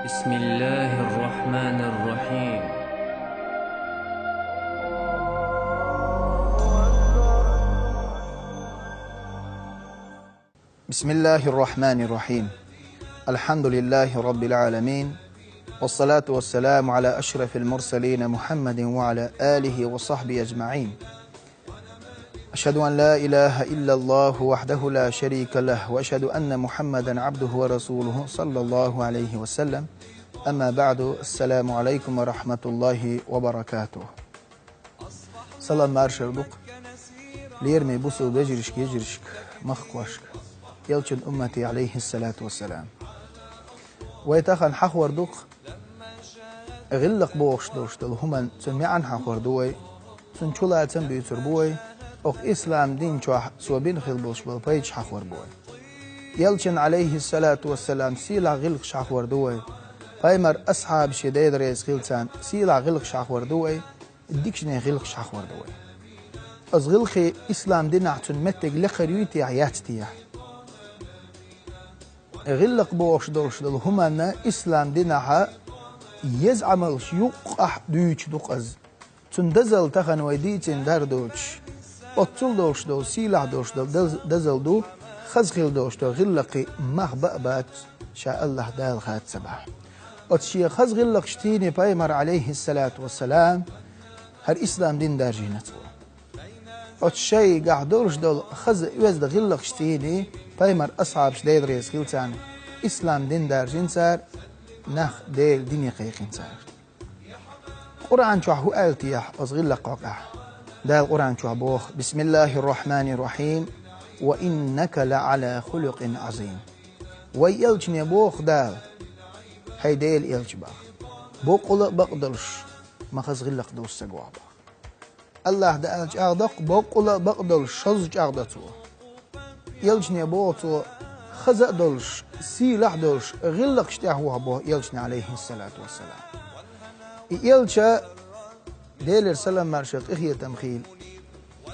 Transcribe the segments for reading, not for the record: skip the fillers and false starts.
بسم الله الرحمن الرحيم. بسم الله الرحمن الرحيم. الحمد لله رب العالمين، والصلاة والسلام على أشرف المرسلين محمد وعلى آله وصحبه أجمعين. أشهد أن لا إله إلا الله وحده لا شريك له، وأشهد أن محمدا عبده ورسوله صلى الله عليه وسلم. أما بعد، السلام عليكم ورحمة الله وبركاته. سلام مارشردق ليرمي بوسو بجرشك يجرشك مخقوشك يلشن أمتي عليه الصلاة والسلام. ويتخن حخور دق غلق بوش دوشتل همان سمعن حخور دوي سنشولا تنبيتر بوي أخ إسلام دين سوابين خلبوش بالبيج حخور بوي يلشن عليه الصلاة والسلام سيلا غلق شخور دوي فايمر أصحاب شديد رئيس خلتان سيلا غلق شخور دوي الديكشني غلق شخور دوي أزغلخي إسلام دين عتن متق لخريوتي عياتتي غلق بوش دوشتل همان إسلام دينها يزعمل يقح دوش دقز تندزل تخن ويديتين دردوش أطل دوش دو سيلح دوش دو دزل دو خزخل دوش دو غلقي مخبأبات شاء الله دال خات سبح أتشي خزغلق شتيني بايمر عليه الصلاة والسلام هر إسلام دين دارجينته أتشي قاعدورش دول خز وزد غلق شتيني بايمر أصحاب شديد ريس خلتان إسلام دين دارجين سار نخ ديل ديني قيقين سار قرآن شوحو آلتيح أصغلق وقع دال قرآن شوح بوخ بسم الله الرحمن الرحيم وإنك لعلى خلق عظيم ويلجني بوخ دال هاي ديل يلج باخ بوقل بقدرش ما خزغلق دوس سقوع باخ الله دالج أغدق بوقل بقدرش شزج أغدتو يلجني بوتو خزق دولش سيلح دولش غلق شتاحوها بو يلجني عليه الصلاة والسلام يلجا ديلر سلام مرشد إخية تمخيل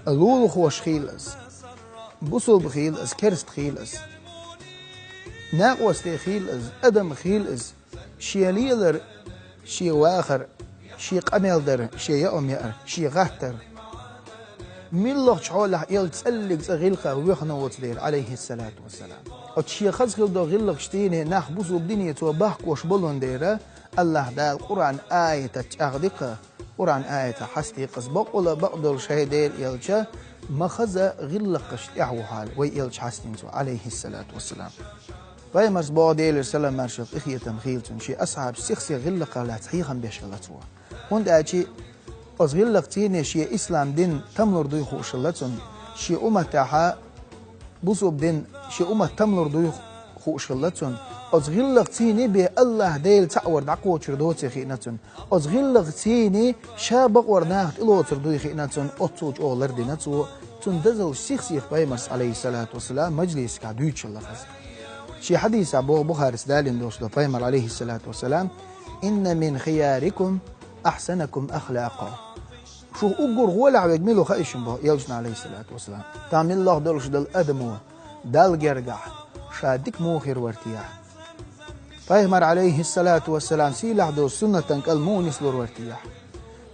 الولو خوش خيلس بوصل بخيلس كرست خيلس ناقوستي خيلس أدم خيلس شي ليلر شي واخر شي قميلدر شي يأم يأر شي غهتر من الله شعوله يلتسلق غلقه ويخنوت دير عليه الصلاة والسلام أتشي خزخل دو غلق شتينه ناخ بوصو بدنيا تو بحك وشبلون ديره الله دا القرآن آية تأغدقه قرآن آية حستي قصبق ولا بقدر شهدير يلشا مخزة غلق شتاحو حال ويلش حستين تو عليه الصلاة والسلام فايمرس بوديل سلام مرشد إخية تمخيلتون شي أصحاب سيخسي غلق لا تحيخا بيشغلتوا هون داچي أزغلق تيني شي إسلام دين تملر دوي خوشلتون شي أمتاها بوصوب دين شي أمة تملر دوي خوشلتون أزغلق تيني بي الله ديل تعور دعقو تردوتي خينتون أزغلق تيني شابق ورناخت إلو تردوي خينتون أطوج أولر دينتو تندزل سيخ سيخ بايمرس عليه الصلاة والسلام مجلس كادويتش الله خزي شي حديث أبو بخارس دالين دوشلو بايمر عليه الصلاة والسلام إن من خياركم أحسنكم أخلاقا شو أقر غولع ويجملو خايشن به يلجنا عليه الصلاة والسلام تعمل الله دلش دل أدمو دل جرجع شادك موخر وارتياح فايمر عليه الصلاة والسلام سيلح دو سنة كالمونس لور وارتياح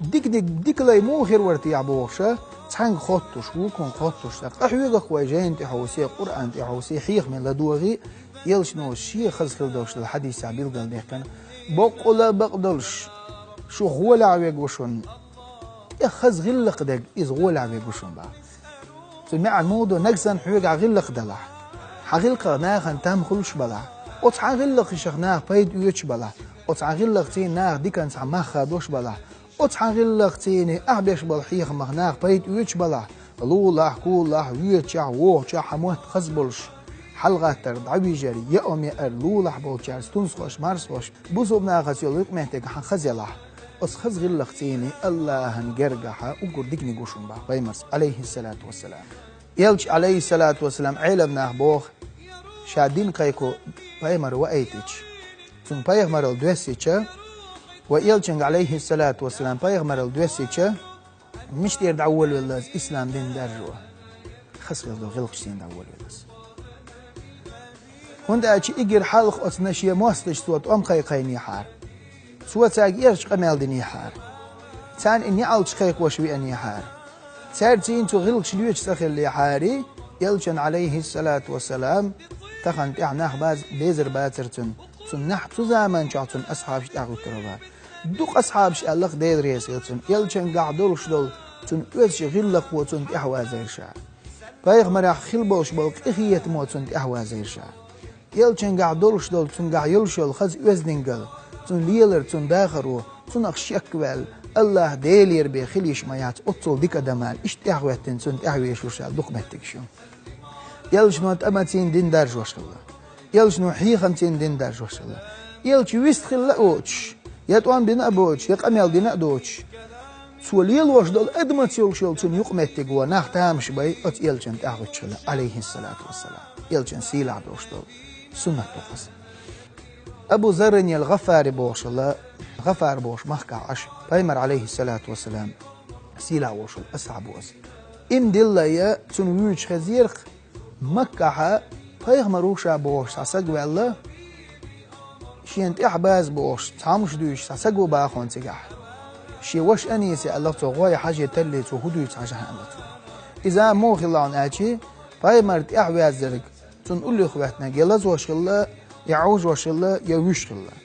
ديك لاي موخر وارتياح بوشة تحنق خطوش وكون خطوش أحويقك ويجين تحوسي قرآن تحوسي حيخ من لدوغي يلشنو الشيء خزخل دوش الحديث عبيل قال ديكنا بقولا بقدلش شو غولع ويقوشون يخز غلق دق إذ غولع ويقوشون بقى سمع الموضوع نقصن حويق غلق دلح حغلق ناخن تام خلش بلا أتع غلق شخناه بيد يوتش بلا أتع غلق تين ناخ ديكن سمخ دوش بلا أتع غلق تيني أحبش بالحيخ مخناخ بيد يوتش بلا لولا كولا يوتش ووه حموت خزبلش حلقة ترد عبيجري يأم يأر لولا بولشارس تنسخش مارسوش بوزو بناخس يلوك محتاج خزيلح أسخز غلق تيني الله هنجرجها وقر ديكني قوشون بقى بايمرس عليه الصلاة والسلام يلج عليه الصلاة والسلام علمنا بوخ شادين قيكو بايمر وأيتش ثم بايمر الدوسيتش ويلجن عليه الصلاة والسلام بايمر الدوسيتش مش تير دعول ولا إسلام دين درجوا خسر غلق شين دعول ولا هند أشي إجر حلق أتنشي مواصلش صوت قيني حار صوت ساق إيرش قمال دني حار تان إني علش قيق وشوي أني حار سارتين تغلق شلوش سخل لي حاري يلشن عليه الصلاة والسلام تخن تعناح باز بيزر باترتن تنح تزامن شعتن أصحاب شتاقو كربا دوق أصحاب شألق دير ريسيتن يلشن قعدول شدول تن أوش غلق وتن تحوى زير شا بايغ مرح خلبوش بلق إخية موتن تحوى زير شا يلشن قعدول شدول تن قع يلشل خز وزننقل تن ليلر تن داخرو تن أخشيكوال الله ديلير بخليش مايات أطول ديك دمال اشتحوتن تن تحويش وشال دوق متكشو يلشنو تأمتين دين دارج وشالله يلشنو حيخمتين دين دارج وشالله يلش ويستخل لأوتش يتوان بنا أبوتش يقميل دينا أدوتش سوليل وشدل أدمت يلشل تن يقمتك وناختامش باي أت يلشن تأخوتش عليه الصلاة والسلام يلشن سيلع دوشدل سنة تقص أبو ذرن الغفار بوش الله غفار بوش مخكع عش بايمر عليه الصلاة والسلام سيلع وشل أصحاب وس إم دل يا تنويج خزيرق مكة بايغ روشا بوش ساسق والله شينت إحباز بوش تعمش دوش ساسق وباخون تجح شي وش أنيسي الله تغوي حاجة تلي تهدو يتعجها الله إذا مو خلان آتي بايمر إحباز زرق تنقول لي خواتنا جلز وش الله يعوج وش الله يوش الله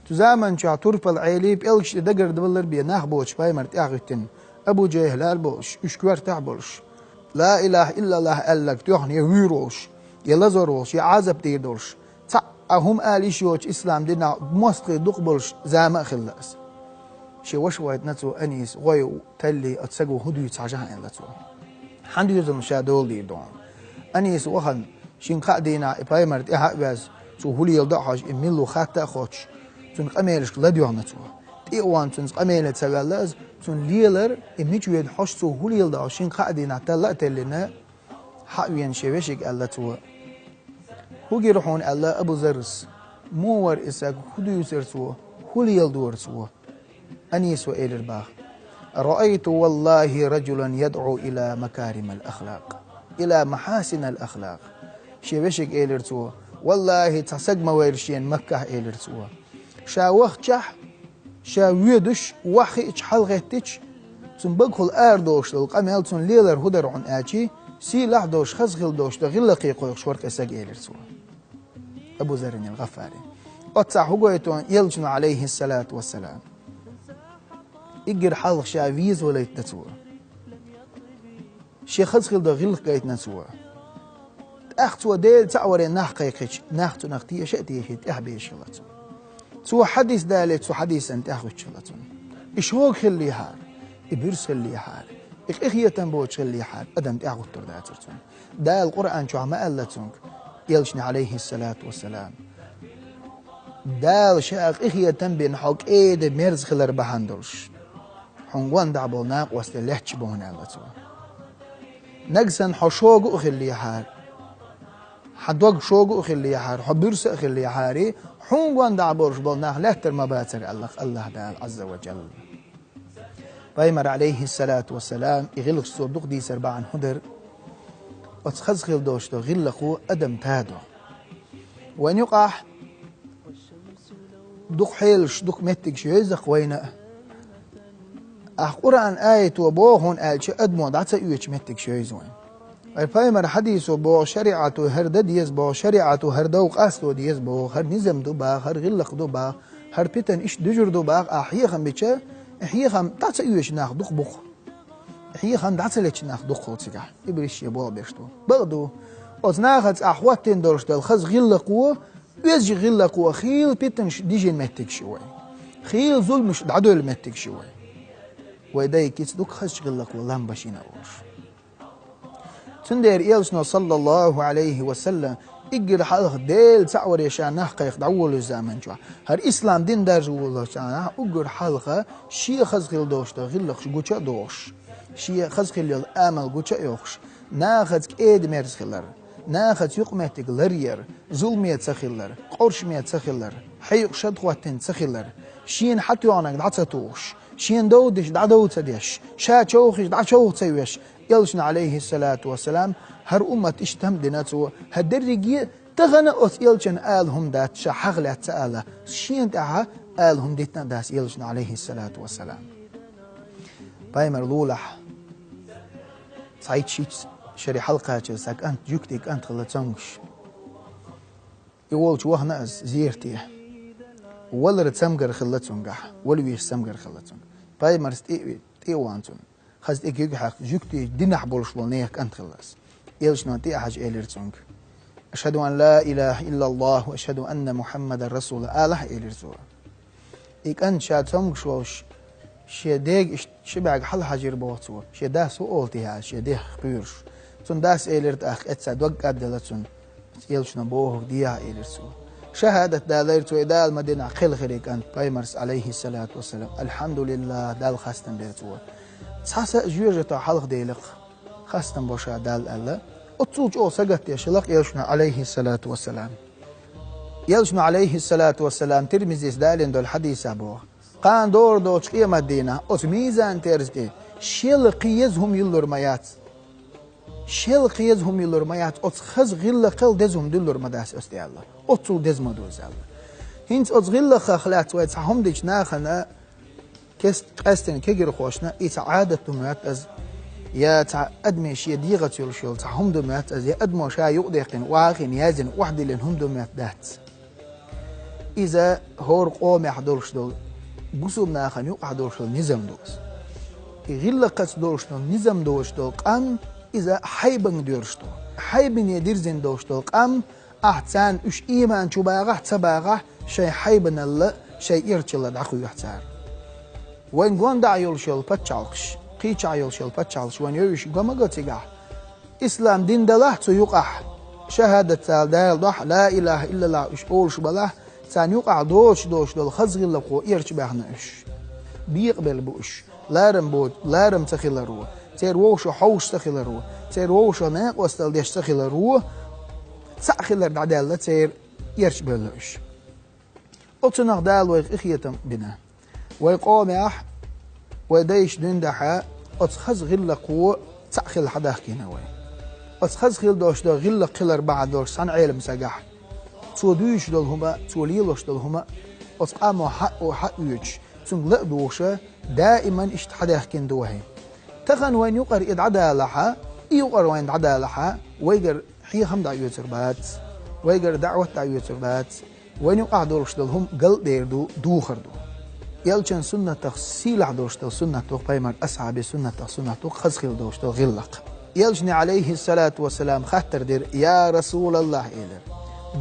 تزامن شعطور بالعيلي بيلش دقر دبلر بيناخ بوش بايمر إحغتن أبو جهلال بوش إشكوار تعبوش لا إله إلا الله ألك تيحن يهيروش يلزروش يعذب تيدوش هم آليش يوش إسلام دينا مصقي دقبلش زامة خلاص شي وش وايد نتو أنيس غيو تلي أتسقو هدو يتعجها إن لتو حندو يزن شادول دي دون أنيس وخن شين قادينا إبايمرت إحاقباز تو هولي يلدعش إميلو خاتا خوش تون قميلش لديو نتو تيوان تون قميلة تسغلاز تون ليلر إميجو يدحش تو هولي يلدعشين قادينا تلا تلنا حقوين شوشك ألا تو هو جرحون ألا أبو زرس مور إساق هدو يسرسو هولي يلدورسو أنيس وإيل الباخ رأيت والله رجلا يدعو إلى مكارم الأخلاق إلى محاسن الأخلاق شوشك إيلرتو والله تسق مويرشين مكة إيلرتو شا وخشح شا ويدش وخي إش حلغتش تن بقول أردوش القمل تن ليلر هدر عن آتي سي لحدوش خزغل دوش تغلقي قويق شورك إساق إيلرتو أبو ذر الغفاري أتسع حقويتون يلجن عليه الصلاة والسلام إجر حلق شافيز ولا يتنسوا شي خزخل دا غلق يتنسوا أختوا ديل تعوري نحقيقش نحتو نختي شأتي هيت أحبي شلتون سو حديث دالت سو حديث أنت أخوش شلتون إشهوك خلي حار إبرس خلي حار إخية تنبوش خلي حار أدم تأخذ ترداترتون دا القرآن شو عما ألتونك يلشني عليه الصلاة والسلام دال شاق إخية تنبين حق إيد ميرز خلر بحندرش حنوان دعبو ناق واستلحش بهنا لتو نقسن حشوق أخلي حار حدوق شوق أخلي حار حبرس أخلي حاري حنوان دعبورش بولناق لهتر مباتر الله دال عز وجل بايمر عليه الصلاة والسلام يغلق الصدوق دي سربعا هدر وتخزخل دوشتو غلقو أدم تادو وين يقع دوق حيلش دوق متك شويزق وينه قرآن آية وبوهن آية أدمو دعتا يوش متك شويزوين بايمر حديث وبو شريعة هرد ديز بو شريعة هردوق أسلو ديز بو هر نزم دو باغ هر غلق دو باغ هر بيتن إش دجر دو باغ أحيخم بيتشا أحيخم دعتا يوش ناخ دوق بوخ أحيخم دعتا ليش ناخ دوق خوتسيقح إبريش يبوغ بيشتو بغدو وتناخد أحواتين دورشتال خز غلقو ويزجي غلقو خيل بيتن ديجي المتك شوي خيل ظلمش دعدو المتك شوي ويداي كيس دوك خش غلقو لام باشينا وش تندير إيلسنا صلى الله عليه وسلم إجر حلق ديل تعور يشان نحقيق دعول الزمن جوا هر إسلام دين درج والله تعالى أجر حلقة شيء خزخيل دوش تغلق جوتشا دوش شيء خزخيل الأمل جوتشا يوخش ناخذ كيد مرز خلر ناخذ يقمتك لرير ظلمية سخيلر قرشمية سخيلر حيق شد خواتين سخيلر شين حتى يعنك دعتوش شين دودش دعدود سديش شا شوخش دع شوخ تسويش يلشن عليه الصلاة والسلام هر أمة اشتم ديناتو هدرجي تغنى أوت يلشن آلهم دات شحغلت سألة شين دعها آلهم ديتنا داس يلشن عليه الصلاة والسلام بايمر لولح سعيد شيتس شري حلقة جلسك أنت جوكتك أنت غلطانش يقول شو هنا زيرتي ولا رتسمجر خلطونجح ولا ويش سمجر خلطونج بايمر تيوانتون خذ إيجي حق جوكتي دينح بولشلونيك أنت خلص يلشنا تي حاج إيلرتونج أشهد أن لا إله إلا الله وأشهد أن محمد رسول الله إيلرتوا إيك أنت شاتهم شوش شديق شبعك حل حجر بوتو شداس وقولتها شديق خبيرش تون داس إيلرت أخ أتساد وقت أدلتون يلشنا بوه ديها إيلرتوا شهادة داليرتو إدال مدينة قل خريك أنت بايمرس عليه الصلاة والسلام الحمد لله دال خاستن ديرتوا تحسا جيرجتا حلق ديلق خاستن بوشا دال الله أتصوج أو سقط يشلق يلشنا عليه الصلاة والسلام يلشنا عليه الصلاة والسلام ترمزيس دالين دول حديث أبوه قان دور دوش قيمة دينا أت ميزان ترزدي شيل قيزهم يلور ميات شيل قيزهم يلور ميات أت خز غل قل دزهم دلور مداس أستي الله أتصول دز مدوز الله هنت أت غل خخلات ويتحهم ديش ناخنا كست قستن كجر خوشنا إتعادة ميات أز يا أدمي شيء ديغة يلشيل تعهم دميات أز يا أدمو شا يقدقن واقن يازن وحدي لنهم دميات دات إذا هور قوم يحضرش دول بوسوب ناخن يقع دورش دول نظام دوس غير قص دورش دول نظام دوش دول قام إذا حيبن دورش دول حيبن يديرزن دوش دول قام أحسن إش إيمان شو باغه تباغه شيء حيبن الله شيء يرتشل دعخو يحتار وين قون دع يلشيل بتشالش قيش عيل شل بتشالش وين يوش قام قتيجه إسلام دين دله تيوقع شهادة دال ضح لا إله إلا الله إش أول شبله ثاني يوقع دوش دول خزغ لقو يرش بهنا إش بيقبل بوش لارم بود لارم تخيل روه تير ووش حوش تخيل روه تير ووش ناق وستل ديش تخيل روه تخيل دعدال تير يرش بهلش أتناق دال ويق إخيتم بنا ويقوم يح ودايش دندحة أتخذ غلة قوة تأخذ حداك هناوي أتخذ غل دوش دو غلة قلر بعد دوش سان عالم سجح توديش دول هما توليلوش دول هما أتقاموا حق وحق يوج تنقلق دوشة دائما إشت حداك كندوهي تغن وين يقر إدعدا لحا يقر وين دعدا لحا ويقر حي هم دعوة تربات ويقر دعوة دعوة تربات وين يقع دوش دول هم قل دير دو خردو يلچن سنة تخسيل دوشتو سنة بايمر أصحاب سنة خزخيل دوشتو غلق يلجني عليه الصلاة والسلام خطر دير يا رسول الله إيلر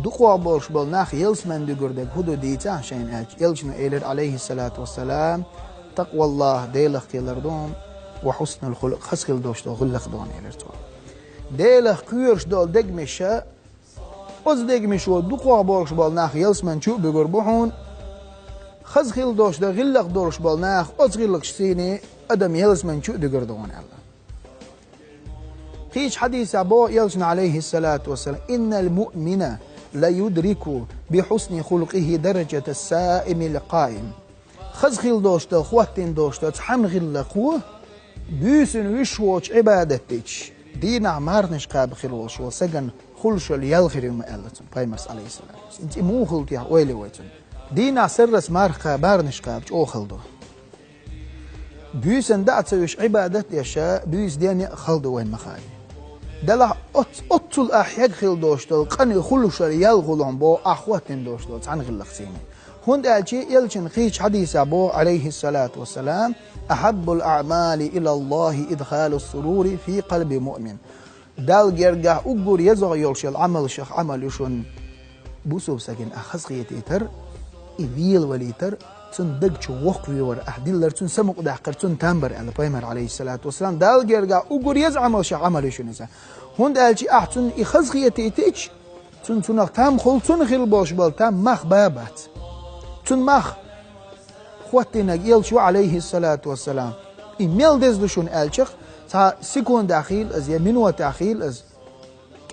دقوا بولش بولناخ يلس من دقردك هدو ديتا شين أج يلجني إيلر عليه الصلاة والسلام تقوى الله ديلخ كيلر دوم وحسن الخلق خزخيل دوشتو غلق دون إيلر تو ديلخ كيرش دول دقمشا أز دقمشو دقوا بولش بولناخ يلس من شو بقربوحون خزخيل دوش ده غلق دورش بالناخ أزغلق شسيني أدم يلز من شو دقردون الله قيش حديث أبو يلجن عليه الصلاة والسلام إن المؤمن لا يدرك بحسن خلقه درجة السائم القائم خزخيل دوش ده خواتين دوش ده تحن غلقوه بيسن وشوش عبادتش دين عمارنش قاب خلوش وسجن خلش اليلغر يوم ألتون بايمرس عليه السلام انت مو خلطي ويلي ويتون دينا سرس مارخا بارنش قابج او خلدو بيسن دعت سويش عبادت يشاء بيس ديني خلدو وين مخاي دلا أطل أحياج خلدوش دل قني خلوش يلغلون بو أخواتن دوش دل عن غلقسيني هند أجي يلجن خيش حديث أبو عليه الصلاة والسلام أحب الأعمال إلى الله إدخال السرور في قلب مؤمن دال جرجع أجور يزغ يلش العمل شخ عمل يشون بوسوب سجن أخذ خيتيتر إذيل وليتر تون دقش وقوي ور أحديلر تون سمق دحقر تون تامبر على بايمر عليه الصلاة والسلام دال جرجع أجور يزعمل شخ عمل يشون إذا هند أجي أحتون إخذ خيتيتش تون تام خل تون خيل باش بال تام مخ بابات تون مخ خواتنا يلشوا عليه الصلاة والسلام إيميل دزلشون ألشخ تا سكون داخل از يمين داخل از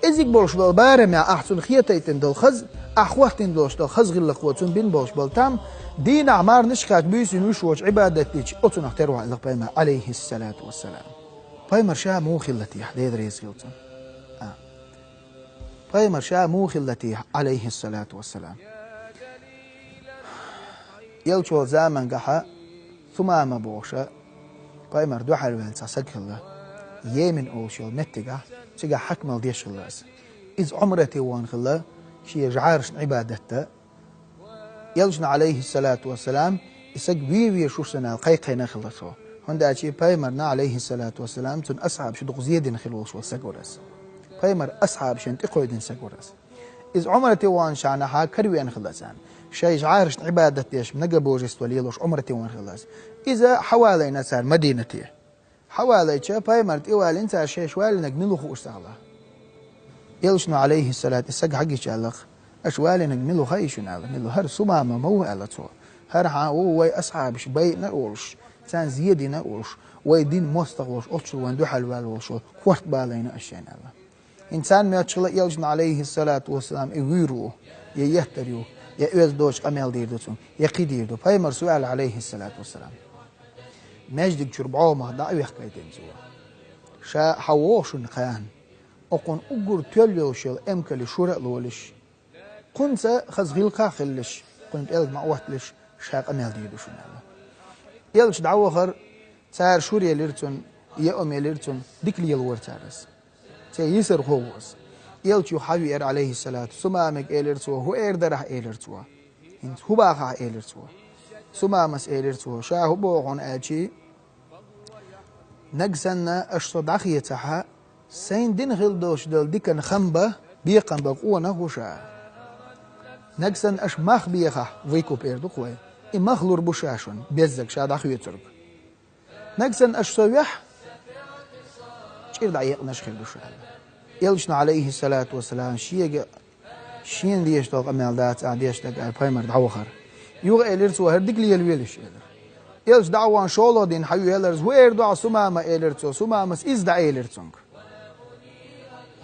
كزيك بولش بال بارم يا أحسن خيتيتن دل خز أخواتن دلش دل خز غل قوتن بين بولش بال تام دين أعمار نشخات بيسن وشوش عبادتك أتون اختروا على بايمر عليه الصلاة والسلام بايمر شا مو خلتي حديد رئيس خلتن پیمر شا مو خلتي عليه الصلاة والسلام يلشو زامن قحا ثم ما بوشا پیمر دو حلوان تسكله يمن أوشل متجا تجا حكمل ديش خلاص إذ عمرتي وان خلا شي جعارش عبادته يلجنا عليه الصلاة والسلام يسق وي شو سنة القيقين خلصوا هندا شي پیمرنا عليه الصلاة والسلام تن أصحاب شدق زيدن خلوش وسقورس پیمر أصحاب شنت قويدن سقورس إذ عمرتي وان شانها كروين خلصان شي جعارش عبادتيش من قبوجست وليلوش عمرتي وان خلاص إذا حوالي نسار مدينتي حوالي شا پیمرت إيوال إنسا شي شوال نقملو خوش سغلا يلشنا عليه الصلاة السق حقي شالق أشوال نقملو خيشن على ملو هر سمامة مو على تو هر وي أصحابش بي نقولش سان زيادي نقولش وي دين مستغلش أتشل وندو حلوال وشل كورت بالين أشيان على إنسان ما يتشل يلشنا عليه الصلاة والسلام يغيرو يهتريو يأوز دوش قميل ديردو يقيديردو پیمر سؤال عليه الصلاة والسلام مجدك شربعو مهدع ويحكايتين سوا شا حووشن قيان أقون أقر توليوشل أمكالي شورق لولش كنت خزغيل قاخلش كنت إلك معوحتلش شاق أميال ديدوشن الله يلش دعوخر تار شوريا ليرتون يأمي ليرتون ديك لي الور تارس يسر خووز يلش يحاوي عليه الصلاة سمامك إيلرتوا هو إيردرح إيلرتوا انت هو باقع إيلرتوا سمامس إيلرتوا شا هو بوغن آجي نقسنا أشتدعخي تحا سين دين غلدوش دل ديكن خنبه بيقن بقونا هوشا نقسن أش ماخ بيخا ويكو بيردو قوي إماخلور بوشاشون بيزك شاد أخوي ترك نقسن أش سويح شير دعيق نشخل دوشا يلشنا عليه الصلاة والسلام شين ديش دوغ أميال دات ديش دوغ البايمر دعوخر يوغ إليرتو هردك لي الويلش يلش دعوان شولو دين حيو يلرز ويردو سماما إليرتو سمامس إزدع إليرتونك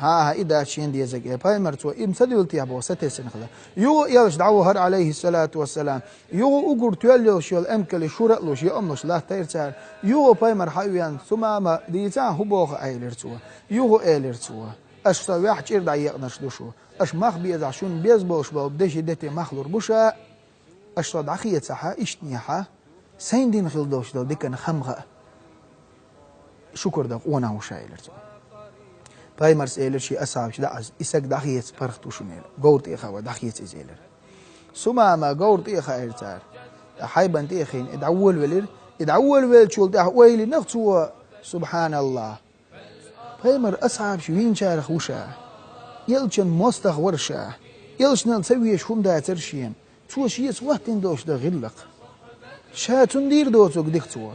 ها إذا شين دي زق بايمر تو إمسدولتي أبو ستة خلا يو يلش دعوه هر عليه الصلاة والسلام يو أقول تولي شو الأمكل شورق لوش يأمنش لا تيرتار يو بايمر حيوان ثم ما ديتان هو بوخ أيلرتوا يو أيلرتوا أش سويح شير دعيق نشدوشو أش مخ بيزع شون بيزبوش بو بدش دتي مخلور بوشا أش صد عخية صحة إشنيحة سين دين خلدوش دو ديكن خمغة شكر دق وانا وشايلرتوا بايمر سيلر شي أصعب شي دعز إساق دخيت برختو شنيل قورت إيخا ودخيت إزيلر سما ما قورت إيخا إرتار حيبان تيخين إدعول ولر إدعول ولر شول دعه ويلي نغتوا سبحان الله بايمر أصعب شي وين شارخ وشا يلشن مستخ ورشا يلشن نسوي شوم دا ترشين تو شيس وقتين دوش دا غلق شاتون دير دوتو قدكتوا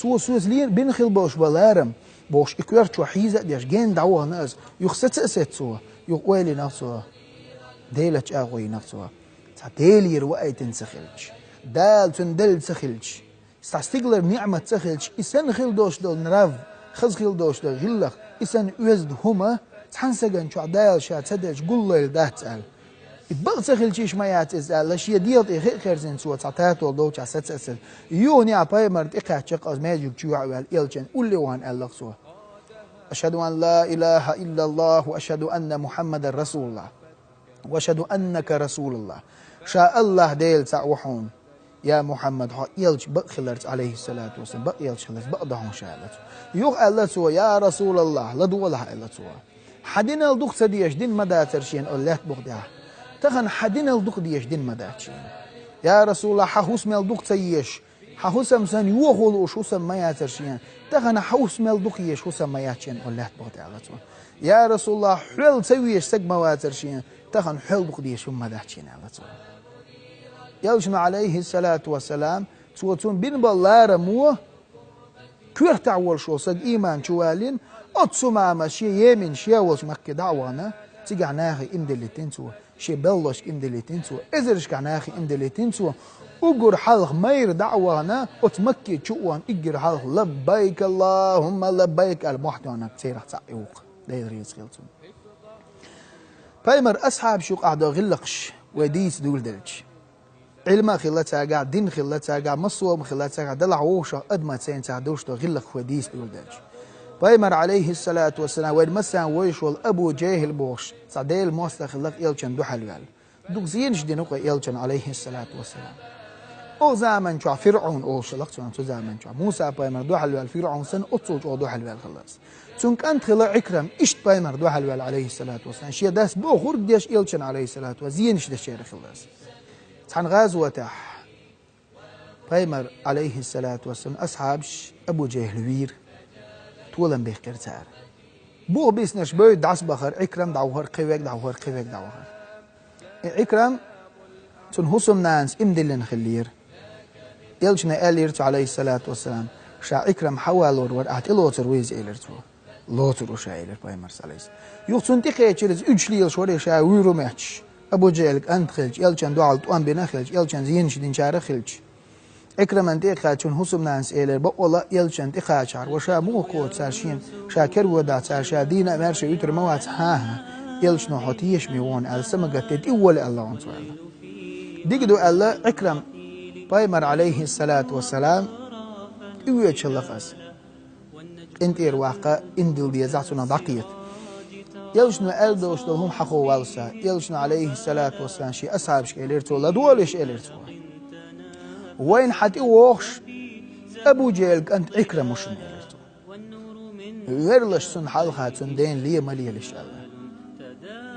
تو سوز لين بنخل بوش بالارم بوش إكوار شو حيزة ديش جين دعوه ناس يخسط أسد سوا يقوالي نفسه ديلش أغوي نفسه ديلي رواية تنسخلش دال تندل تسخلش استعستقلر نعمة تسخلش إسان خيل دوش دول نراف خز خيل دوش دول غلق إسان أوزد هما تحنسقن شو عدال شا تدش قول ليل ده تسأل إتبغ تسخلش ما يعتزال لشي ديلت إخير خيرزين سوا تعتاتو دوش عسات أسل يوني عباي مرد إقاع شقاز ماجيك جو عوال إلجن قولي وان ألق سوا أشهد أن لا إله إلا الله وأشهد أن محمد رسول الله وأشهد أنك رسول الله شاء الله ديل تعوحون يا محمد يلج بخلرت عليه الصلاة والسلام يلج خلرت بقضهم شالت يوغ ألتوا يا رسول الله لدو الله ألتوا حدين الدق سديش دين مدى ترشين أولات بغدها تخن حدين الدق ديش دين مدى ترشين يا رسول الله حهوس ميل دق سيش حهوسم سن يوغلو شوسم ما ياترشين تغنى حوس ميل دقيش شوسم ما ياتشين ولات بغدها ألتوا يا رسول الله حل سويش سق ما واترشين تخن حل دقيش وما داتشين ألتوا يلشنا عليه الصلاة والسلام سوتون بين بالله مو كير تعول شو صد إيمان شوالين أتصوم ما شيء يمين شيء وش مكة دعوانا تيجعناخي إمدلتين سو شيء بلش إمدلتين سو إزرش كعناخي إمدلتين سو أجر حلق مير دعوانا أتمكي شوان إجر حلق لبيك اللهم لبيك المحتوانا كثير تعيوق ده يدريس خلتون بايمر أصحاب شو قاعد غلقش وديس دول دلج علما خلتها قاعد دين خلتها قاعد مصوم خلتها قاعد دلع ووشة قد ما تسين تعدوش غلق وديس دول دلج Paymar aleyhissalatu vesselam ve mesela ويشول أبو جهل بوش صديل موسى خلق يلشن دحلوال دوك زين جدين وقع يلشن عليه الصلاة والسلام او زمن شو فرعون او شلق شو زمن شو موسى بايمر دحلوال فرعون سن أتصوج او دحلوال خلاص چون كان خلا عكرم إشت بايمر دحلوال عليه الصلاة والسلام شيء داس بو خور ديش يلشن عليه الصلاة والسلام زين إيش دشير خلاص عن غزوة بايمر عليه الصلاة والسلام أصحابش أبو جهل وير تولن بيخير تار بو بيسنش بو دعس بخر عكرم دعوهر قويك دعوهر قويك دعوهر عكرم تون هسم نانس امدلن خلير يلجنا أليرت عليه الصلاة والسلام شا عكرم حوالور ورقات إلوتر ويز إليرتو لوتر وشا إلير بايمر ساليس يوتون تقيا چيرز üçliyel شوري شا ويرو مهتش أبو جهلك أنت خلج يلجن دوال توان بنا خلج يلجن زينش دين شارة خلج عكرم أنت خاتون هسم نانس إلير بقولا يلجن تقاشار وشا موكوت سارشين شاكر ودات سارشا دين أمرش يتر موات هاها يلجنو حوتيش ميوان السمقة تدول الله عنصر الله ديقدو الله عكرم بايمر عليه الصلاة والسلام إيوه تشلقاس انت إرواقا اندل ديزعتنا دقيق يلجنو ألدوش دلهم حقو والسا يلجنو عليه الصلاة والسلام شي أصحابش إليرتو لا دولش إليرتو وين حتى ووخش أبو جهل أنت عكرم وشن إليرتو غيرلش سن حلقها سندين ليه مليلش الله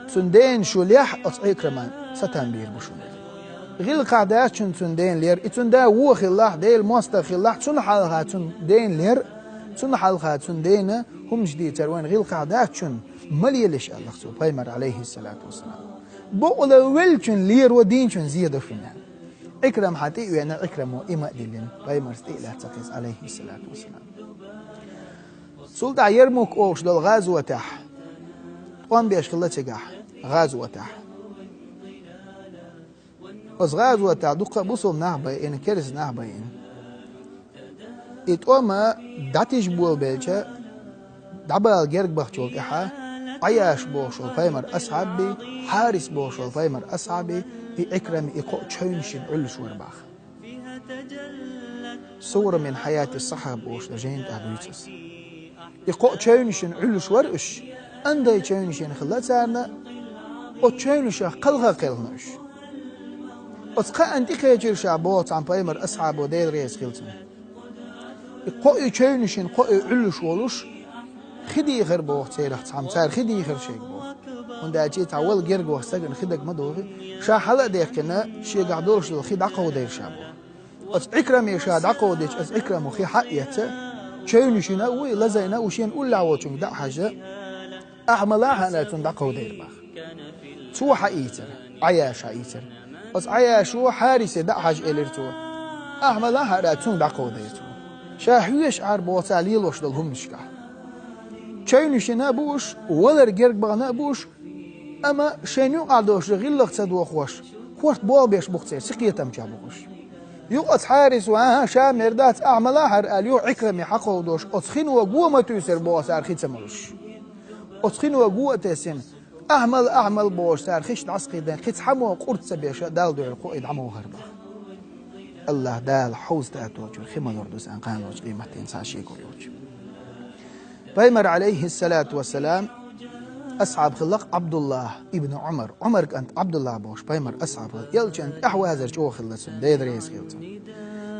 سندين شو ليح عكرمان ستنبير بشن غير قاعدات شن سندين لير إتندا ووخ الله ديل مستخ الله شن حلقها سندين لير شن حلقها سندين هم جديد تروين غير قاعدات شن مليلش الله سو بايمر عليه الصلاة والسلام بقول ولشن لير ودين شن زيادة فينا عكرم حتى وأنا عكرم وإما دلين بايمر استيلا تقيس عليه الصلاة والسلام سلطة يرموك أوش دل غازوة تح وان بيش خلا تجح غازوة تح بس غازوة تح دقة بصل نهبي إن كرز نهبي إن إتوما داتيش بول بيلشة دبل جرق بخشول إحا عياش بوشول فايمر أصحابي حارس بوشول فايمر أصحابي عكرم يقو تشونشن علش ورباخ صورة من حياة الصحابة بوش لجين تابيوتس يقو تشونشن علش ورش أندي تشونشن خلات سارنا أو تشونشا قلغا قلناش أتقى أنتي خيجر شعبوت عن بايمر أصحاب وديل ريس خلتن يقو تشونشن قو علش ولش خدي غير بوخ تيرخ تعم تار خدي غير شيء بوخ وندا جيت تعول جرج وسجن خدك مدوغي شا حلق ديكنا شي قعدورش الخي دقو دير شابو أس عكرم يشا دقو ديش أس عكرم وخي حقيته تشونشنا وي لزينا وشين ولا وتشون دا حاجة أحملها أنا تندقو دير باخ سو حقيتر عياش حقيتر أس عياش هو حارس دا حاجة إليرتو أحملها أنا تندقو ديرتو شاهويش عربوت عليل وش دلهم نشكا تشونشنا بوش ولا رجرك بغنا بوش أما شنو قعدوش غير تصدوا خوش كورت بول بيش بوختير سقيتم جابوش يقص حارس وها شامر دات أعملها هر اليو عكرم حقه دوش أتخين وجوه ما تيسر بوس أرخي تمرش أتخين وجوه تسين أعمل بوش سارخيش عسقي دين خيت حمو قرط سبيش دال دور القائد عمو هربا الله دال حوز تأتوج خيمة نردوس أن قانوج قيمتين ساشي كلوج بايمر عليه الصلاة والسلام أصحاب خلق عبد الله ابن عمر كانت عبد الله بوش بايمر أصحاب يلجن أحوازر جو خلصن ديدريس خلصن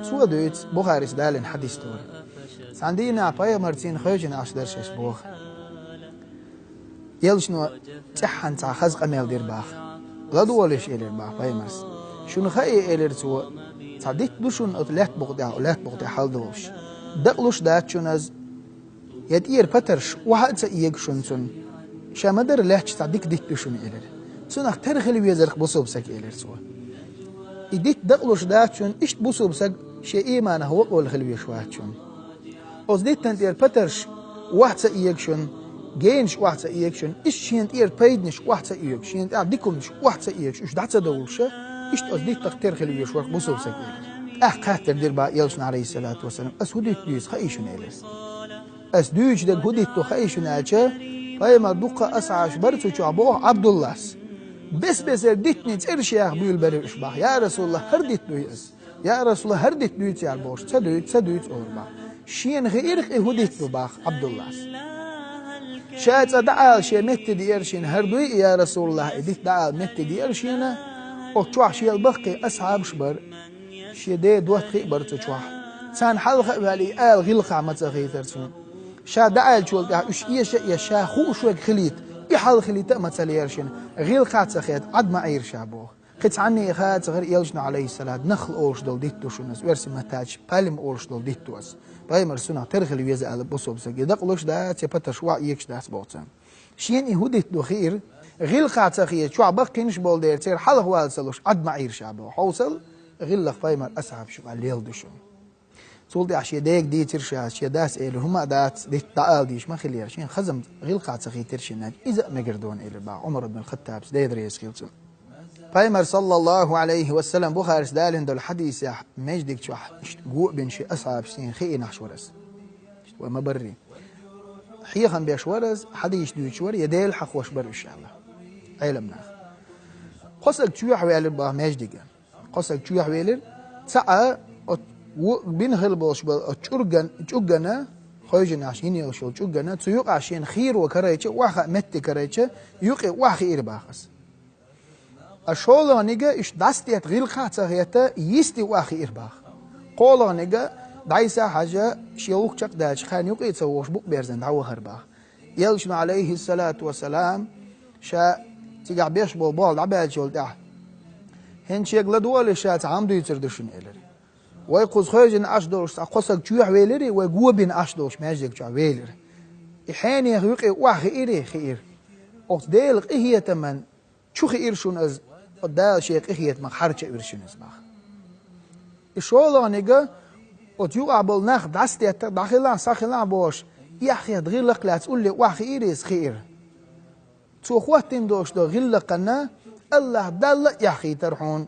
سو دويت بخاري دالن حديث تور ساندينا بايمر تين خيجن عشدر شش بوخ يلجنو تحن تاع خزق أميل دير باخ لا دولش إلير باخ بايمرس شون خاي إلير تو تعديت دوشون أطلعت بغدع حال دوش دقلوش داتشون از يدير بترش واحد سييق شنسون شامدر لهش تعديك ديك دوشون إلير سنخ ترخلي ويزرق بصوب سك إلير سوا يديك دقلوش داتشون إشت بصوب سك شيء إيمانه هو قول خلوي شواتشون أصديت تنتير بترش واحد سييق شن جينش واحد سييق شن إيش شينت إير بايدنش واحد سييق شينت أعديكمش واحد سييق إيش دعت دولشة إشت أصديت تختار خلوي شوات بصوب سك إلير قاتل دير با يلسنا عليه الصلاة والسلام أسوديت ديس خايشون إلير أسدوج دك هديت تو خايشون أجا فايما دوقة أسعاش برتو شعبوه عبد الله بس ديتني ترشي يا أخبيل بري إشباح يا رسول الله هرديت دويس يا رسول الله هرديت دويت يا البوش تدويت أوربا شين غيرك إهوديت بباخ عبد الله شايت دعال شي مت ديرشين هردوي يا رسول الله إديت دعال مت ديرشينا أو تشوح شي البقي أصحاب شبر شي دي دوت خيبر تشوح سان حلقة بالي آل غلقة متخي ترسون شا دعال شو إيش إيش يشا خو شو خليت يحل خليت مثلا يرشين غلقة تخيت عد ما عير شابوه قلت عني خات غير يلجنا عليه السلام نخل أورش دول ديتو شنس ورسي متاج بالم أورش دول ديتو أس باي مرسونا ترخل ويزا على بوسو بسجي دقلوش ده تبتر شوا يكش ده سبوتسام شين يهوديت دو خير غيل قات خيت شو عبقينش بول دير تير حلق والسلوش عد معير شعبه حوصل غيل باي مر أصحاب شو الليل دوشون سولدي عشي ديك دي ترشا شي داس إله هما دات ديت دعال ديش ما خليها شين خزم غيل قات خيت ترشنا إذا مقردون إلى با عمر بن الخطاب ديد رئيس خيلتو بايمر صلى الله عليه وسلم بخارس دالن دول حديث مجدك شو جو بن شي أصحاب سين خي نحشورس وما بري حيخا بيشورس حديث دو شور يديل حق وش بر إن شاء الله علمنا قصك تشوح ويلر با مجدك قصك تشوح ويلر ساعة بين خلبوش تشوجنا خوجنا عشان يوشوا تشوجنا تيوق عشان خير وكريتش واخ مت كريتش يوقي واخ إرباخس أشولا نيجا إيش دستيت غير خاطر هيتا يستي واخي إرباخ قولا نيجا دايسا حاجة شيوخ شق داش خان يوقي يتسووش بوك بيرزن دعوة هرباخ يلشنا عليه الصلاة والسلام شا تيجع بيش بول عباد شول تاع هن شيق لدول شا تعمدو يتردشن إلري ويقوز خيجن أشدوش قصك تشوح ويلري ويقوبين أشدوش ماجيك تشوح ويلري إحاني يوقي واخي إيري خير أوت ديلق إيه تمن شو خير شون از قدال شيخ إخيت ما خرج إيرشون از باخ إشولا نيجا وتيو عبال نخ دستي داخلان ساخلان باش يحيى دغير لك لا تقول لي واخي إيريس خير تو خواتين دوش دو غير لقنا الله دل يحيى ترحون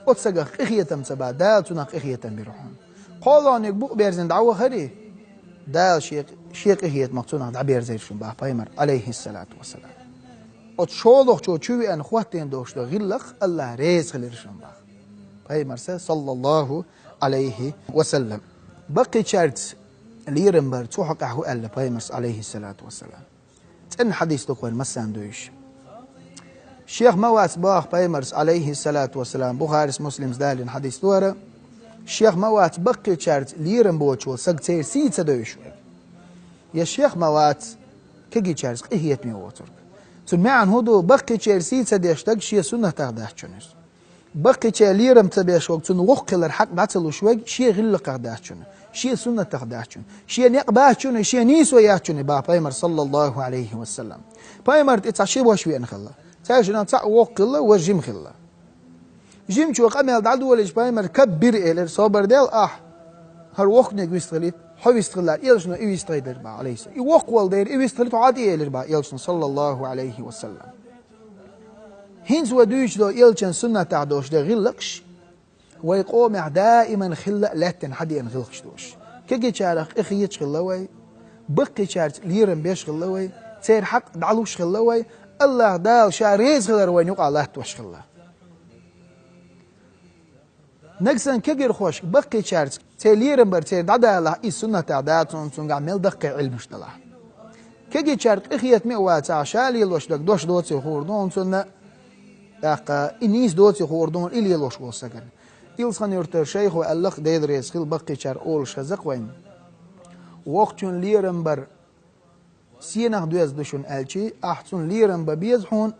وتسقى إخيت مسبا دال تنق إخيت بيرحون قالوا نيك بو بيرزن دعوة خري دال شيخ إخيت مقتونا دعبير زيرشون باخ بايمر عليه الصلاة والسلام وتشولخ شو تشوي أن خواتين دوش دو غلق الله ريز خليرشون باخ باي مرسى صلى الله عليه وسلم بقي شرط ليرنبر توحق أحو ألا باي مرسى عليه الصلاة والسلام تن حديث دقوين مسان دوش شيخ موات باخ باي مرسى عليه الصلاة والسلام بخارس مسلم دالين حديث دورة شيخ موات بقي شرط ليرنبر شو سقتير سيتsa دوش يا شيخ موات كجي شرط إيه يتمي ووتر تمعن هدو بقي تشيرسي تديشتك شي سنة تغداهشونر بقي تشيليرم تبيش وقت وقل الحق بعتلو شوي شي غل قغداهشون شي سنة تغداهشون شي نقباهشون شي نيسو ياهشون با بايمر صلى الله عليه وسلم بايمر تتعشي وشوي انخلا تاجنا تاع وقل وجيم خلا جيم شو قمل دعدو ولج بايمر كبر إلى صبر ديل هر وقت نيجويستغليت حويستغلال يلشنا إيويستغلال با عليه السلام يوقول دير إيويستغلال عادي إلى با يلشنا صلى الله عليه وسلم هنز ودوش دو يلشن سنة تعدوش ده غلقش ويقوم دائما خلق لاتن حدي ان غلقش دوش كجي شارخ إخيتش خلوي بقي شارت ليرن بيش خلوي سير حق دعلوش خلوي الله دال شاريز خلر وين يقع الله توش خلا نقصن كجير خوش بقي شارت تيليرن برتير دعدا الله إي سنة تعداتون تنقع ميل دقي علمش دلا كجي شارت إخيت مئوات عشالي لوش دك دوش دوتي خوردون تنة دقا إنيس دوتي خوردون إلي لوش وسكن إلسخن يرتر شيخ وألق ديدريس خيل بقي شار أول شزق وين وقتون ليرن بر سينخ دوز دوشون ألشي أحسن ليرن ببيزحون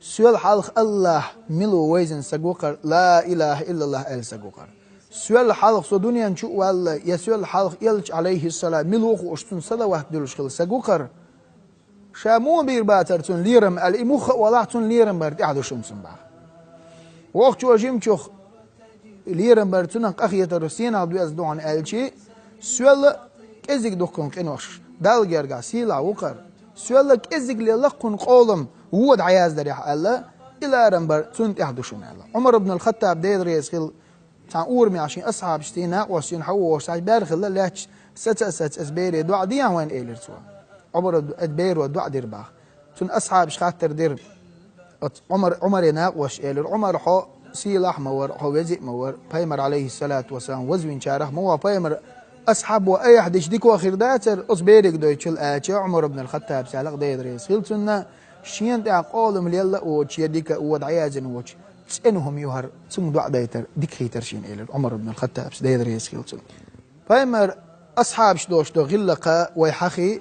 سؤال حلق الله ملو ويزن سقوقر لا إله إلا الله أل سقوقر سؤال حلق سو دنيا نشو والله يا سؤال حلق يلج عليه السلام ملو خوشتون صلوات دلوش خل سقوقر شامون بيرباترتون ليرم الإموخ ولعتون ليرم برد أحدو شمسن باه وقت وجيم شوخ ليرم برتون أخية الرسين عبدو أزدوان ألشي سؤال كزيك دوكم كنوش دال جرقا سيلا وقر سؤال كزيك للقن قولم وود عياز دريح الله إلى رمبر تنت أحدشون الله عمر بن الخطاب دير ريسخل تان أورمي عشان أصحاب شتينا وشين حووش عاش بارخ الله لاتش ست أسبيري دعا ديان وين إيلر سوا عمر أدبير ودعا دير باخ تن أصحاب شخاطر دير عمر يناقوش إيلر عمر حو سيلاح مور حو وزيق مور بايمر عليه الصلاة والسلام وزوين شارخ موا بايمر أصحاب وأي حد يشدكوا آخر داتر أصبيرك دويتشل آتش عمر بن الخطاب سالق ديدريس خلصنا شين تاع قولم ليلا وتش يديك ودعيازن وتش تسأنهم يهر ثم دع ديتر ديك خيتر شين إلى عمر بن الخطاب ديدريس خلصنا فايمر أصحاب شدوش دو غلقة ويحخي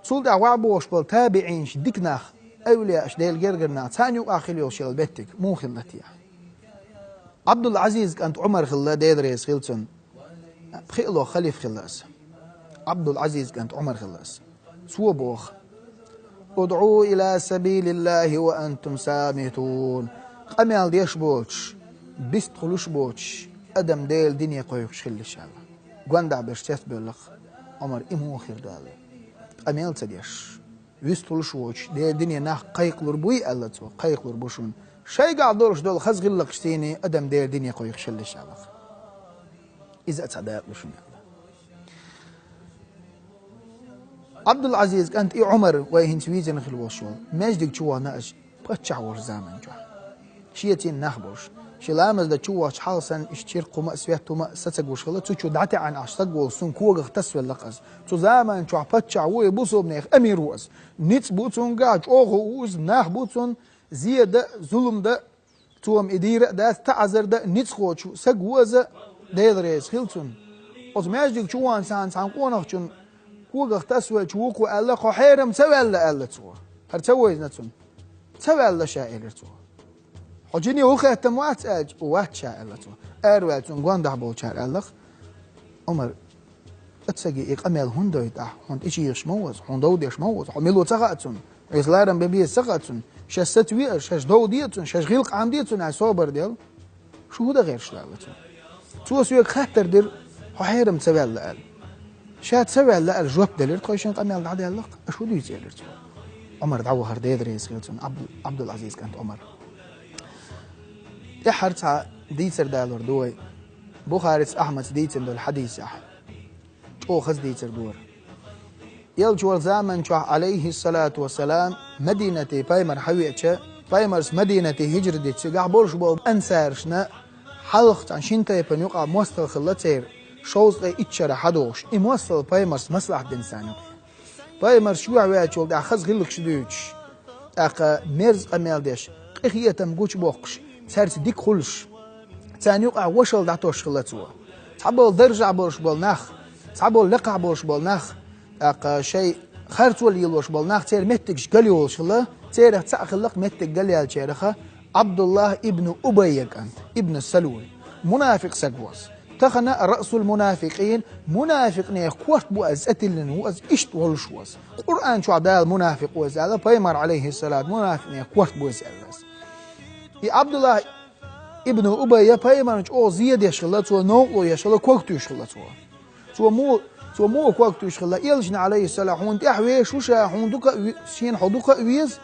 صول دع وعبوش بل تابعين شديك ناخ أولياء شديل جرجرنا ثاني وآخر يوشيل بيتك مو خلتي عبد العزيز كانت عمر خلا ديدريس خلصن بخيلو خليف خلاص عبد العزيز كانت عمر خلاص سو بوخ ادعوا إلى سبيل الله وأنتم سامتون قميال ديش بوتش بيستخلوش بوتش أدم ديل دنيا قويش خلي الشعب قواندع برشتات بيولخ عمر إمو خير دالي قميال تديش بيستخلوش بوتش ديل دنيا ناخ قيق لربوي ألا تو قيق لربوشون شاي قاعد دورش دول خز غلق شتيني أدم ديل دنيا قويش خلي الشعب إذا أتصدق لشون عبد العزيز كانت عمر وين سويزن خلوشون ماجدك شو ناش بتشعور زمان جوا شيتين نخبوش شلامز دا شو حالسن اشتير قوم سويتو ما ستسقوش خلت شو دعتي عن اشتقول سن كوغ تسوي اللقز شو زمان شو بتشعور بوسو بنيخ امير وز نيت بوتون قاج اوغو وز ناخ بوتون زيادة ظلم دا توم ادير دا تعذر دا نيت خوشو سقوز ديدريس خلتون اوز ماجدك شو انسان سان قونخ كوغ تسوي شوكو ألا خيرم سوي ألا تسوى هرتسوي نتون سوي ألا شائل تسوى حجني هو خير تموات أج وات شائل تسوى أرواتون قوان دعبو شائل ألا عمر أتسقي إقامل هندو يتاح هند إيشي يشموز هندو يشموز عملو تغاتون إزلارم ببيه سغاتون شست وير شش دو ديتون شش غيلق عم ديتون على صوبر ديال شو هو ده غير شلالتون تسوى سويك خاطر دير خيرم سوي ألا شاد سوي على الجواب دليل قويشين قميل عادي اللق أشو دو يزيلر عمر دعوه هرديد رئيس خيلتون عبد العزيز كانت عمر يحرتها ديتر دالور دوي بوخارس أحمد ديتر دول حديث يح شو خز ديتر دور يلجوال زامن شو عليه الصلاة والسلام مدينة بايمر حويتش بايمرس مدينة هجر ديتش قاع بورش بول أنسارشنا حلقت عن شنطة يقع موستل خلتير شوز غي اتشرا حدوش اموصل بايمرس مصلحة الإنسان بايمرس شو عوات شو دا خز غلق شدوش اقا ميرز قميل ديش قخية تمقوش بوقش سارس ديك خلش تاني يقع وشل دعتوش خلتوا تعبول درجع بولش بولناخ تعبول لقع بولش بولناخ اقا شيء خارت ولي يلوش بولناخ تير متكش قلي ولش الله تير تأخلق متك قلي الشيرخة عبد الله ابن أبي كانت ابن السلول منافق سقوس تخنا رأس المنافقين منافق نيخ كورت بوز أتلن وز إشت والشوز قرآن شو عدال منافق وز هذا بايمر عليه الصلاة منافق نيخ كورت بوز ألس عبد الله ابن أبي بايمر أو زياد يشغل تو نو يشغل كوكتو يشغل تو مو كوكتو يشغل يلجن عليه الصلاة هون تحوي شو شا هون دوكا شين حدوكا ويز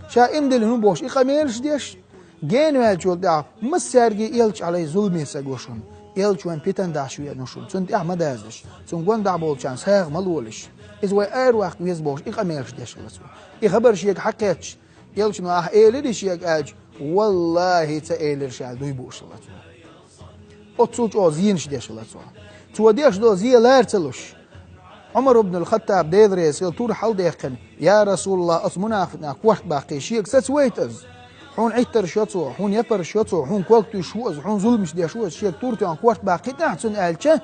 شا إمدل هون بوش إقاميرش ديش جين واجول دا مسارجي يلج عليه ظلمي سجوشون يلجوان بيتن داشوية نشون تون أحمد أزش تون قوان دعبول شان ساغ ملولش إذا وقار وقت ويزبوش إقاميرش ديش لسوا إخبر شيك حكيتش يلج نواه إيلي شيك أج والله تأيلر شال دويبوش لسوا أتصوش أو زينش ديش لسوا تو ديش دو زي لارتلوش عمر بن الخطاب ديدريس يلتور حل ديقن يا رسول الله أصمنافنا كوحت باقي شيك ستسويت أز حون عيتر شوتو حون يبر شوتو حون كوكتو شوز حون ظلمش دي شوز شيك تورتي عن كوارت باقي نحسن أهلشه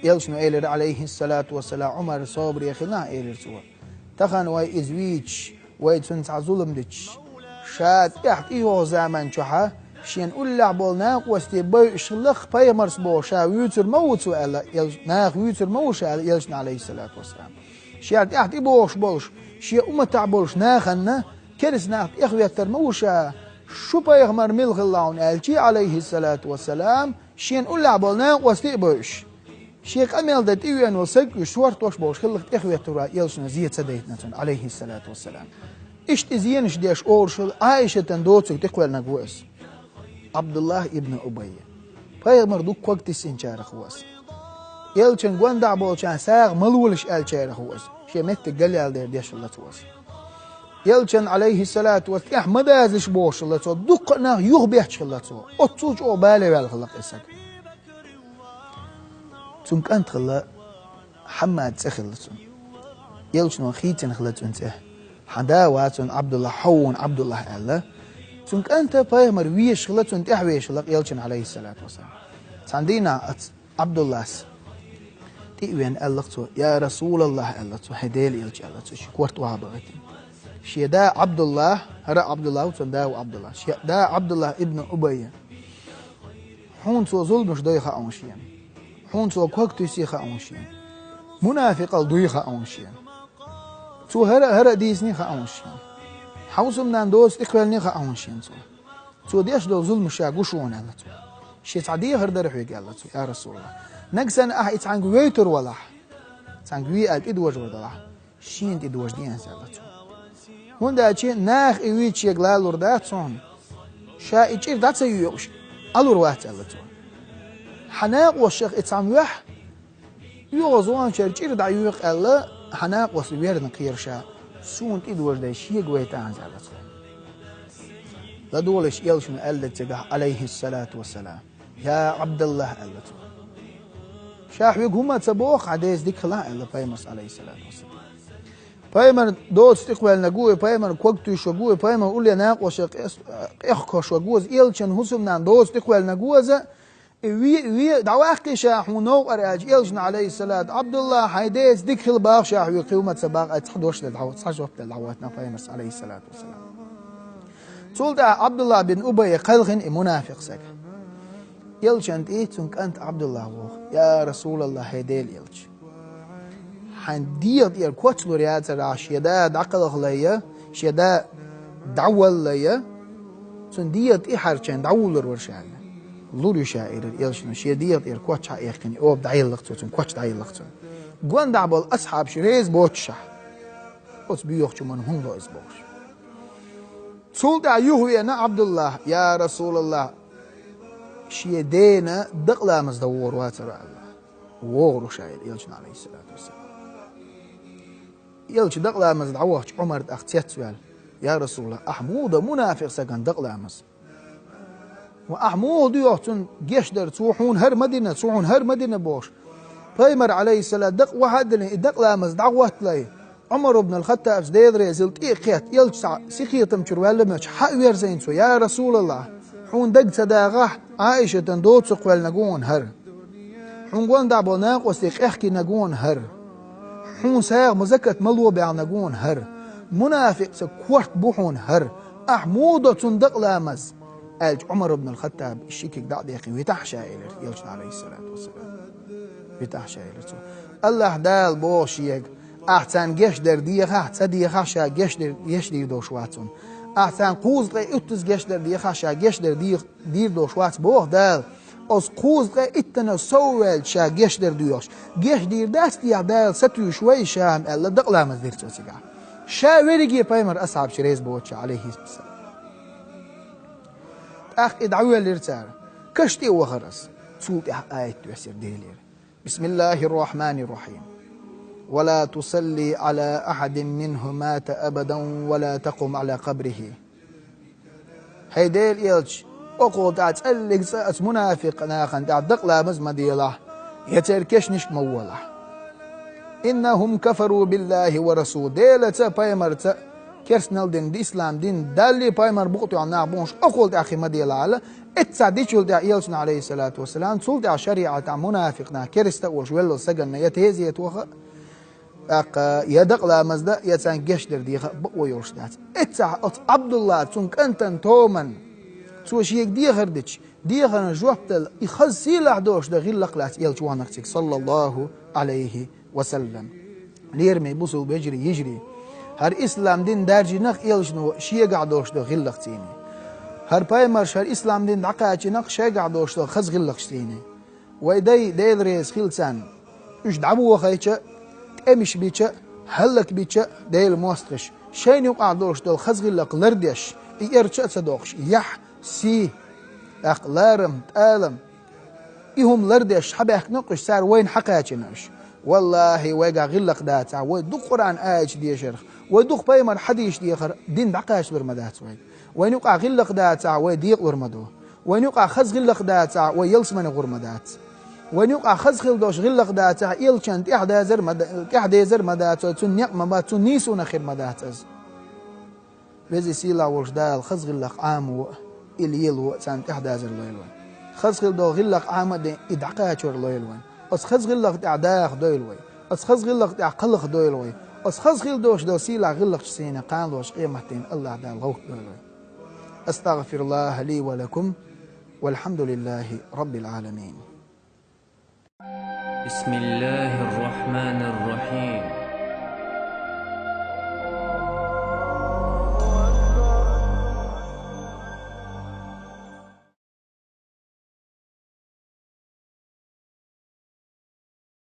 يلشنو إيلر عليه الصلاة والسلام عمر صابر يا خلنا إيلر سوا تخن واي إزويج واي تسنس ظلم ديش شاد إحت إيهو زمان شوحا شين أول لعبول ناق واستي بي شلخ باي مرس بو شا ويوتر موت سؤال ناق ويوتر موت سؤال يلشن عليه الصلاة والسلام شاد إحت إبوش بولش شي أمة تعبولش ناخنا كرس ناخت إخوة موشا شو بيغمر ملغ اللون ألشي عليه الصلاة والسلام شين أول لعبولنا واستيبوش شيك أميل دات إيوان وسيك وشوارت وش بوش خلقت إخوة ترى يلسنا زيت سديتنا عليه الصلاة والسلام إشت إزينش ديش أورشل عايشة تندوتسك تقوال نقوس عبد الله ابن أبي بيغمر دوك وقت السنشار خواس يلشن قوان دعبول شان ساغ ملولش ألشار خواس شي متك قلي على ديش الله تواس يلشن عليه الصلاة والسلام أحمد أزش بوش الله تو دقنا يغبيحش الله تو أتصوج أو بالي والخلق إسك تونك أنت خلا حماد تخلصون يلشنو خيتن خلتون ته حدا واتون عبد الله حون عبد الله الله تونك أنت بايمر ويش خلتون تحويش لق يلشن عليه الصلاة والسلام عندنا عبد الله تيوين الله يا رسول الله الله هديل يلش الله شكورت وعبغتي شيدا عبد الله هرا عبد الله وتندا عبد الله شيدا عبد الله ابن أبي حون سو ظلم مش ضيخة أونشين حون سو كوك تسيخة أونشين منافق الضيخة أونشين تو هرا ديسني خا أونشين حوسم ناندوس إقبالني خا أونشين تو ديش دو ظلم شاقوشون الله تو شي تعديه هردر حويق الله تو يا رسول الله نقسن إتعنق ويتر ولا تعنقوي الإدوج ولا شين إدوج دي أنسى الله تو هون دا چه ناخ إيويتش يقلال وردات صون شا إيجير داتسا يوش ألور وات الله تو حناق والشيخ إتعموح يوغزوان شرجير دا يوق الله حناق وسوير نقير شا سون إدوج دا شيق ويتان أنسى الله تو لدولش يلشن ألا تقح عليه الصلاة والسلام يا عبد الله ألا تو شاحويق هما تبوخ عديس ديك خلا ألا بايمرس عليه الصلاة والسلام بايمر دوت استقبال نجوي بايمر كوكتو شجوي بايمر قول لي ناق وشق إخكش شجوز إلشن هسم نان دوت استقبال نجوزة وي دعوة شاح ونوق أرجع إلشن عليه الصلاة عبد الله حيديس ديك الباخ شاح وقيمة سباق أتحدوش للدعوة صحوة للدعواتنا بايمر عليه الصلاة والسلام سولت عبد الله بن أبي قلخن منافق سك إلشن إيتونك أنت عبد الله وخ يا رسول الله هيديل إلش حنديت يا كوتش لوريات راش يدا دعقل خليا شيدا دعول ليا سنديت إحرشان دعول ورشان لوري شاعر إلشن شيديت يا كوتش عيقني أو بدعيل لقطون كوتش دعيل لقطون قوان دعبل أصحاب شريز بوتشة بس بيوخش من هم لا إسبوش سولت أيوه أنا عبد الله يا رسول الله شيدينا دقلا مزدور واتر الله وورو شاعر إلشن عليه الصلاة والسلام يلش دقلا مز دعوه عمر أختيت سؤال يا رسول الله أحمود منافق سكن دقلا مز وأحمود يوتن جشدر تروحون هر مدينة بوش بايمر عليه السلام دق واحد دقلا مز دعوه لي عمر بن الخطاب زدير زلت إيقيت يلش سخيتم شروال مش حقوير زين سو يا رسول الله حون دق صداقه عائشة دوت سقوال نقون هر حون قوان دعبو ناقوس احكي نقون هر حون ساغ مزكة ملو بعنقون هر منافق سكورت بوحون هر أحمودة تندق لامز قال عمر بن الخطاب الشيكك دع ديقي ويتح شائلر يوجد عليه الصلاة والسلام ويتح شائلر الله دال بوشيك أحسن جيش در ديخ أحسن ديخ شا جيش در جيش دير دوشواتون أحسن قوز غي اتز جيش در ديخ شا جيش در دير دوشوات بوه دال از قوز غي اتنا سوال شا جيش در ديوش جيش دير داست ديع دال ستو شوي شام ألا دقلا مزدير توسيقا شا ورقي بايمر أصحاب شريز بوتش عليه السلام أخ ادعوه الارتار كشتي وخرس سوق آية توسير ديلير بسم الله الرحمن الرحيم ولا تصلي على أحد منهم مات أبدا ولا تقم على قبره هيديل إلش أقول تعتقلق سأس منافق ناخن تعدق لا مزمديله يتركشنش موله إنهم كفروا بالله ورسول ديلة بايمرت كرسنال دين دي إسلام دين دالي بايمر بقطع عنا بونش أقول أخي مديله على اتساديشول دا إلشنا عليه الصلاة والسلام سول دا شريعة منافقنا كرستا وشويلو سجن يتهزيت وخ يدق لا مزدا يتسان جشدر ديخ بقوة يورشدات اتسا عبد الله تونك انتن تومن توشيك ديخردش ديخنا جوحتل يخزي لحدوش دا غير لقلات يلجوانكتك صلى الله عليه وسلم ليرمي بوصل بيجري يجري هر اسلام دين دارجي نق يلجنو شيقع دوش دا غير لقتيني هر بايمرش هر اسلام دين دقاعي نق شيقع دوش دا خز غير لقتيني ويدي ديل ريس خيلتان اش دعبو وخيتش امش بيتشا هلك بيتشا ديل موسترش شين يقع دوش دول خزغي لك لرديش يرتشا صدوقش يح سي اقلارم تالم إهم لرديش حبيك نقش صار وين حقاتناش والله ويقع غلق داتا ويدوق قرآن آيش دي شرخ ويدوق بايمر حديش دي خر دين دعقاش برمدات وين يقع غلق داتا ويديق ورمدو وين يقع خز غلق داتا ويلسمن غرمدات ونيق أخذ خل دوش غلق داتا إلشان تحدازر مداتا تنيق ما تنيسون خير مداتز بزي سيلا ورشدال خذ غلق عام إليلو سان تحدازر لويلوان خذ خل دو غلق عام دي إدعقاتور لويلوان أس خذ غلق تعداخ دويلوي أس خذ غلق تعقلق دويلوي أس خذ خل دوش دو سيلا غلق سينا قان دوش قيمتين الله دال غوك دويلوي أستغفر الله لي ولكم والحمد لله رب العالمين. بسم الله الرحمن الرحيم.